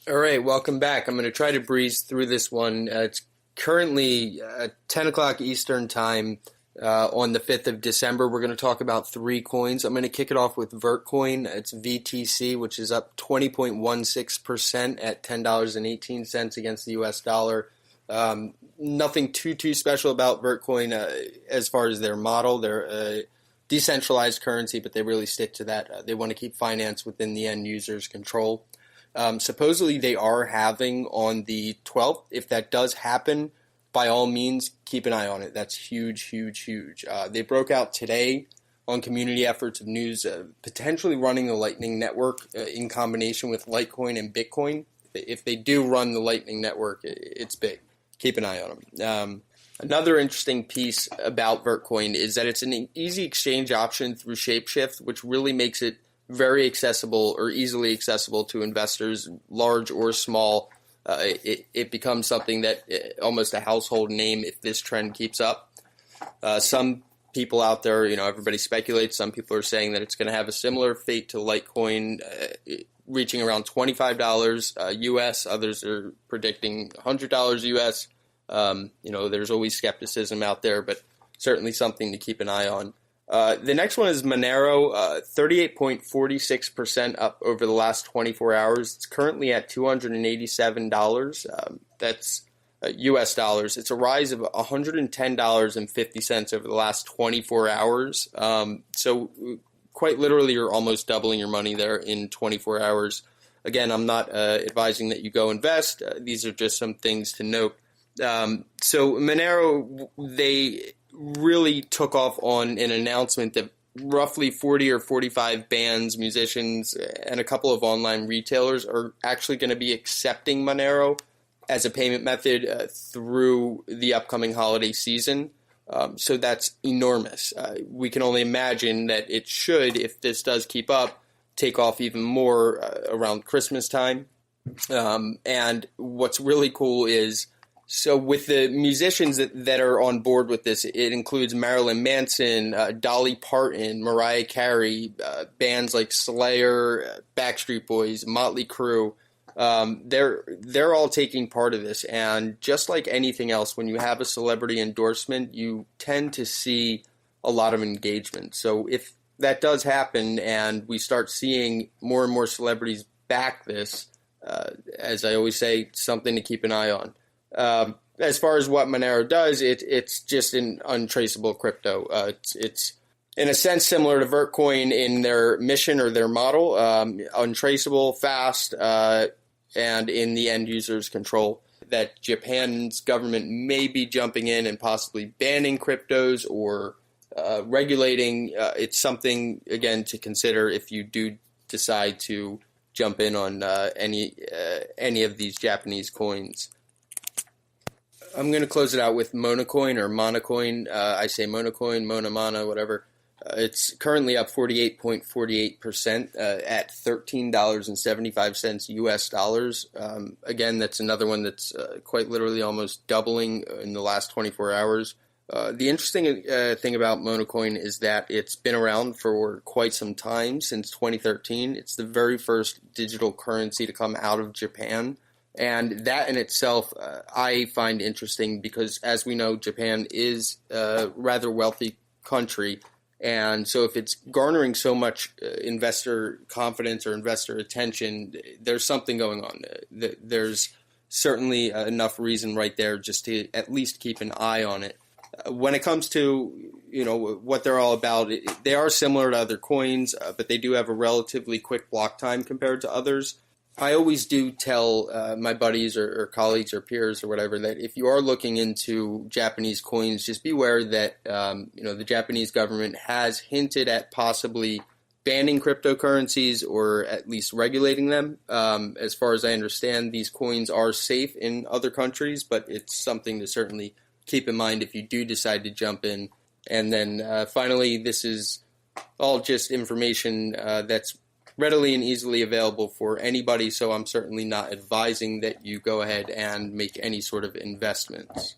All right, welcome back. I'm going to try to breeze through this one. It's currently 10 o'clock Eastern time on the 5th of December. We're going to talk about three coins. I'm going to kick it off with Vertcoin. It's VTC, which is up 20.16% at $10.18 against the US dollar. Nothing too special about Vertcoin as far as their model. They're a decentralized currency, but they really stick to that. They want to keep finance within the end user's control. Supposedly they are having on the 12th. If that does happen, by all means, keep an eye on it. That's huge. They broke out today on Community Efforts of News, potentially running the Lightning Network in combination with Litecoin and Bitcoin. If they do run the Lightning Network, it's big. Keep an eye on them. Another interesting piece about Vertcoin is that it's an easy exchange option through Shapeshift, which really makes it very accessible or easily accessible to investors, large or small. It becomes something that almost a household name if this trend keeps up. Some people out there, everybody speculates. Some people are saying that it's going to have a similar fate to Litecoin, reaching around $25 US. Others are predicting $100 US. There's always skepticism out there, but certainly something to keep an eye on. The next one is Monero, 38.46% up over the last 24 hours. It's currently at $287. That's US dollars. It's a rise of $110.50 over the last 24 hours. So quite literally, you're almost doubling your money there in 24 hours. Again, I'm not advising that you go invest. These are just some things to note. So Monero, they really took off on an announcement that roughly 40 or 45 bands, musicians, and a couple of online retailers are actually going to be accepting Monero as a payment method through the upcoming holiday season. So that's enormous. We can only imagine that it should, if this does keep up, take off even more around Christmas time. And what's really cool is, so with the musicians that are on board with this, it includes Marilyn Manson, Dolly Parton, Mariah Carey, bands like Slayer, Backstreet Boys, Motley Crue. They're all taking part of this. And just like anything else, when you have a celebrity endorsement, you tend to see a lot of engagement. So if that does happen and we start seeing more and more celebrities back this, as I always say, something to keep an eye on. As far as what Monero does, it's just an untraceable crypto. It's in a sense similar to Vertcoin in their mission or their model, untraceable, fast, and in the end user's control. That Japan's government may be jumping in and possibly banning cryptos or regulating. It's something, again, to consider if you do decide to jump in on any of these Japanese coins. I'm going to close it out with Monacoin or Monacoin. I say Monacoin, Mona, whatever. It's currently up 48.48% at $13.75 US dollars. Again, that's another one that's quite literally almost doubling in the last 24 hours. The interesting thing about Monacoin is that it's been around for quite some time, since 2013. It's the very first digital currency to come out of Japan. And that in itself, I find interesting because, as we know, Japan is a rather wealthy country. And so if it's garnering so much investor confidence or investor attention, there's something going on. There's certainly enough reason right there just to at least keep an eye on it. When it comes to, what they're all about, they are similar to other coins, but they do have a relatively quick block time compared to others. I always do tell my buddies or colleagues or peers or whatever that if you are looking into Japanese coins, just be aware that the Japanese government has hinted at possibly banning cryptocurrencies or at least regulating them. As far as I understand, these coins are safe in other countries, but it's something to certainly keep in mind if you do decide to jump in. And then finally, this is all just information that's readily and easily available for anybody, so I'm certainly not advising that you go ahead and make any sort of investments.